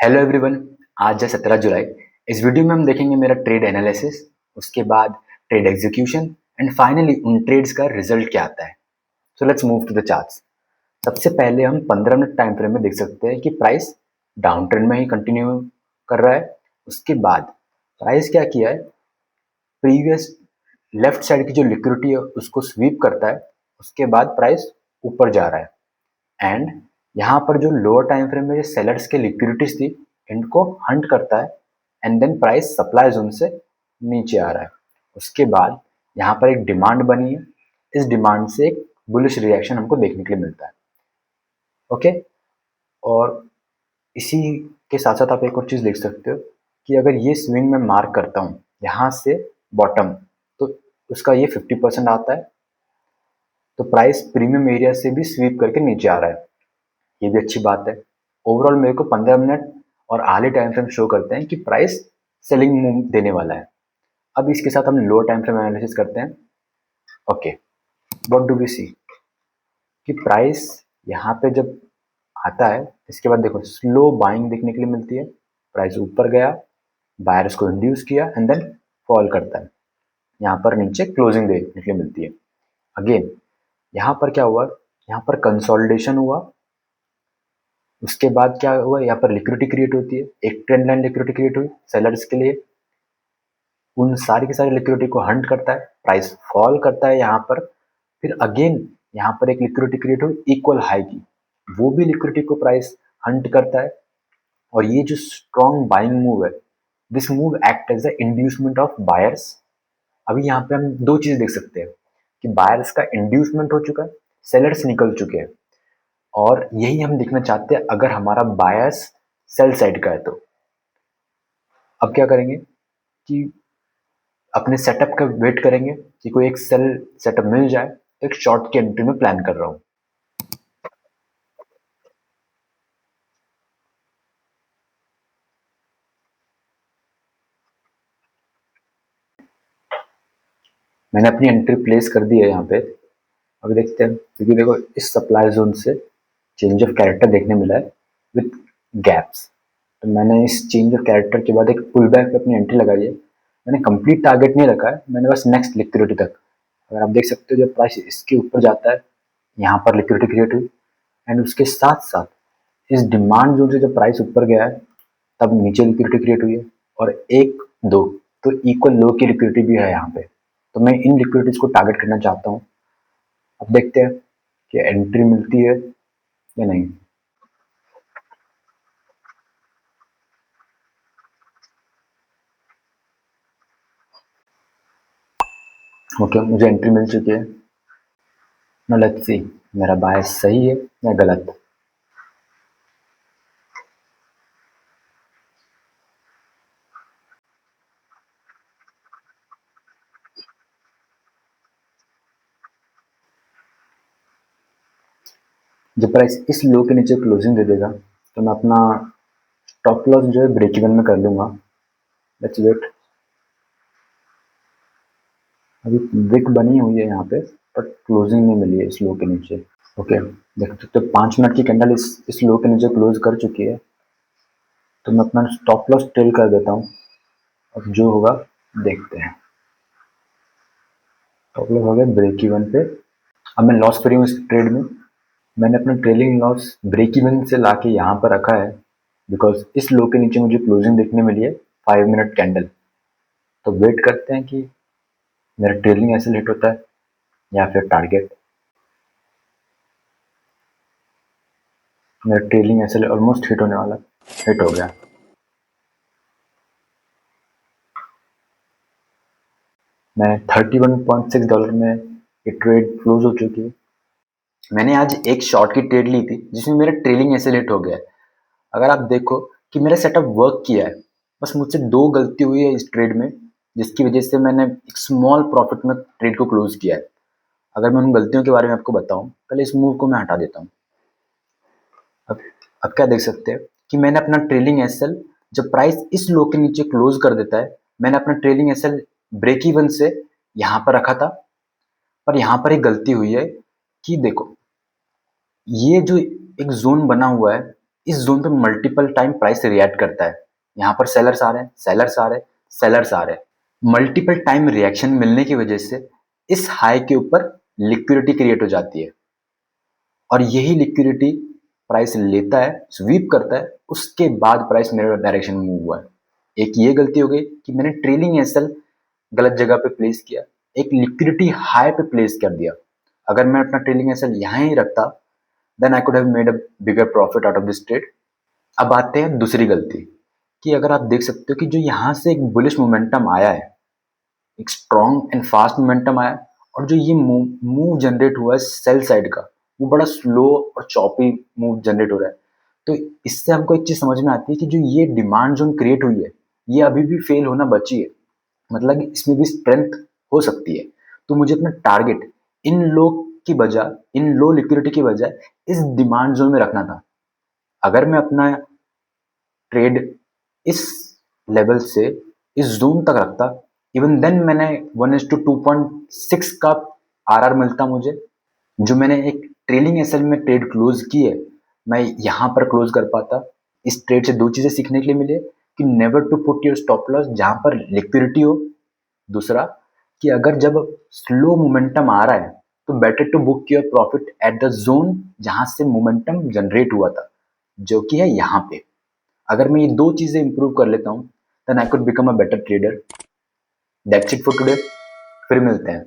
Hello everyone. आज है 17 जुलाई। इस वीडियो में हम देखेंगे मेरा ट्रेड एनालिसिस, उसके बाद ट्रेड एग्जीक्यूशन एंड फाइनली उन ट्रेड्स का रिजल्ट क्या आता है। So let's move to the charts. सबसे पहले हम 15 मिनट टाइम फ्रेम में देख सकते हैं कि प्राइस डाउन ट्रेंड में ही कंटिन्यू कर रहा है। उसके बाद प्राइस क्या किया है, प्रीवियस लेफ्ट साइड की जो लिक्विडिटी है उसको स्वीप करता है। उसके बाद प्राइस ऊपर जा रहा है एंड यहाँ पर जो लोअर टाइम फ्रेम में जो सेलर्स के लिक्विडिटीज थी इनको हंट करता है and then price supply zone से नीचे आ रहा है। उसके बाद यहाँ पर एक डिमांड बनी है, इस डिमांड से एक बुलिश रिएक्शन हमको देखने के लिए मिलता है। ओके, और इसी के साथ साथ आप एक और चीज़ देख सकते हो कि अगर ये स्विंग में मार्क करता हूँ यहाँ से बॉटम, तो उसका ये 50% आता है, तो प्राइस प्रीमियम एरिया से भी स्वीप करके नीचे आ रहा है, ये भी अच्छी बात है। ओवरऑल मेरे को 15 मिनट और आले टाइम फ्रेम शो करते हैं कि प्राइस सेलिंग मूव देने वाला है। अब इसके साथ हम लोअर टाइम फ्रेम एनालिसिस करते हैं। ओके, व्हाट डू वी सी कि प्राइस यहाँ पे जब आता है इसके बाद देखो स्लो बाइंग देखने के लिए मिलती है। प्राइस ऊपर गया, बायर्स को इंड्यूस किया एंड देन फॉल करता है, यहाँ पर नीचे क्लोजिंग देखने के लिए मिलती है। अगेन यहाँ पर क्या हुआ, यहाँ पर कंसोलिडेशन हुआ। उसके बाद क्या हुआ, यहाँ पर लिक्विडिटी क्रिएट होती है, एक ट्रेंड लाइन लिक्विडिटी क्रिएट हुई सेलर्स के लिए। उन सारी की सारी लिक्विडिटी को हंट करता है, प्राइस फॉल करता है यहाँ पर। फिर अगेन यहाँ पर एक लिक्विडिटी क्रिएट हुई इक्वल हाई की, वो भी लिक्विडिटी को प्राइस हंट करता है। और ये जो स्ट्रॉन्ग बाइंग मूव है, this move act as the inducement of buyers. अभी यहाँ पे हम दो चीज देख सकते हैं कि बायर्स का इंड्यूसमेंट हो चुका है, सेलर्स निकल चुके हैं, और यही हम देखना चाहते हैं अगर हमारा बायर्स सेल साइड का है तो। अब क्या करेंगे कि अपने सेटअप का वेट करेंगे कि कोई एक सेल सेटअप मिल जाए, तो एक शॉर्ट की एंट्री में प्लान कर रहा हूँ। मैंने अपनी एंट्री प्लेस कर दी है यहाँ पे। अभी देखते हैं, क्योंकि देखो इस सप्लाई जोन से चेंज ऑफ कैरेक्टर देखने मिला है विथ गैप्स, तो मैंने इस चेंज ऑफ कैरेक्टर के बाद एक पुल बैक पे अपनी एंट्री लगाई है। मैंने कंप्लीट टारगेट नहीं रखा है, मैंने बस नेक्स्ट लिक्विडिटी तक। अगर आप देख सकते हो जब प्राइस इसके ऊपर जाता है यहाँ पर लिक्विडिटी क्रिएट हुई एंड उसके साथ साथ इस डिमांड जोन से जब प्राइस ऊपर गया है तब नीचे लिक्विडिटी क्रिएट हुई है, और एक दो तो इक्वल लो की लिक्विडिटी भी है यहाँ पे, तो मैं इन लिक्विडिटीज को टारगेट करना चाहता हूँ। अब देखते हैं कि एंट्री मिलती है या नहीं। ओके, मुझे एंट्री मिल चुकी है। नाउ लेट्स सी मेरा बायस सही है या गलत। जब प्राइस इस लो के नीचे क्लोजिंग दे देगा तो मैं अपना स्टॉप लॉस जो है ब्रेक इवन में कर लूंगा। Let's wait. अभी विक बनी हुई है यहाँ पे, बट क्लोजिंग नहीं मिली है इस लो के नीचे। ओके, देख सकते हो 5 मिनट की कैंडल इस लो के नीचे क्लोज कर चुकी है, तो मैं अपना स्टॉप लॉस टेल कर देता हूँ। अब जो होगा देखते हैं। स्टॉप लॉस हो गया ब्रेक इवन पे। अब मैं लॉस फ्री हूँ इस ट्रेड में। मैंने अपना ट्रेलिंग लॉस ब्रेक इवन से लाके यहाँ पर रखा है, बिकॉज इस लो के नीचे मुझे क्लोजिंग देखने मिली है 5 मिनट कैंडल। तो वेट करते हैं कि मेरा ट्रेलिंग ऐसे हिट होता है या फिर टारगेट। मेरा ट्रेलिंग ऐसे ऑलमोस्ट हिट होने वाला, हिट हो गया। मैं $31.6 में ये ट्रेड क्लोज हो चुकी है। मैंने आज एक शॉर्ट की ट्रेड ली थी जिसमें मेरा ट्रेलिंग ऐसे हिट हो गया है। अगर आप देखो कि मेरा सेटअप वर्क किया है, बस मुझसे दो गलती हुई है इस ट्रेड में, जिसकी वजह से मैंने एक स्मॉल प्रॉफिट में ट्रेड को क्लोज किया है। अगर मैं उन गलतियों के बारे में आपको बताऊं, पहले इस मूव को मैं हटा देता हूँ। अब अब क्या देख सकते हैं कि मैंने अपना ट्रेलिंग एसएल जब प्राइस इस लो के नीचे क्लोज कर देता है, मैंने अपना ट्रेलिंग एसएल ब्रेक इवन से यहाँ पर रखा था। पर यहाँ पर एक गलती हुई है कि देखो ये जो एक जोन बना हुआ है, इस जोन पे मल्टीपल टाइम प्राइस रिएक्ट करता है। यहाँ पर सेलर्स आ रहे हैं, सेलर्स आ रहे हैं, सेलर्स आ रहे हैं। मल्टीपल टाइम रिएक्शन मिलने की वजह से इस हाई के ऊपर लिक्विडिटी क्रिएट हो जाती है और यही लिक्विडिटी प्राइस लेता है, स्वीप करता है, उसके बाद प्राइस मेरे डायरेक्शन में मूव हुआ है। एक ये गलती हो गई कि मैंने ट्रेलिंग एसएल गलत जगह पे प्लेस किया, एक लिक्विडिटी हाई पे प्लेस कर दिया। अगर मैं अपना ट्रेलिंग एसएल यहाँ ही रखता then I could have made a bigger profit out of this trade. अब आते हैं दूसरी गलती कि अगर आप देख सकते हो कि जो यहाँ से एक बुलिश मोमेंटम आया है, एक स्ट्रॉन्ग एंड फास्ट मोमेंटम आया और जो ये मूव जनरेट हुआ है सेल साइड का, वो बड़ा स्लो और चॉपी मूव जनरेट हो रहा है। तो इससे हमको एक चीज समझ में आती है कि जो ये डिमांड जोन क्रिएट हुई है ये अभी भी फेल होना बची है, मतलब इसमें भी स्ट्रेंथ हो सकती है। तो मुझे अपना टारगेट इन लो की बजाय, इन लो लिक्विडिटी की बजाय इस डिमांड जोन में रखना था। अगर मैं अपना ट्रेड इस लेवल से इस जोन तक रखता, इवन देन मैंने 1:2.6 का आरआर मिलता मुझे। जो मैंने एक ट्रेलिंग एसएल में ट्रेड क्लोज की है मैं यहाँ पर क्लोज कर पाता। इस ट्रेड से दो चीजें सीखने के लिए मिले कि never to put your stop loss जहां पर लिक्विडिटी हो, दूसरा कि अगर जब स्लो मोमेंटम आ रहा है तो better to book your profit at the zone जहां से मोमेंटम जनरेट हुआ था, जो कि है यहाँ पे। अगर मैं ये दो चीजें इंप्रूव कर लेता हूँ then I could become a better trader. That's it for today, फिर मिलते हैं।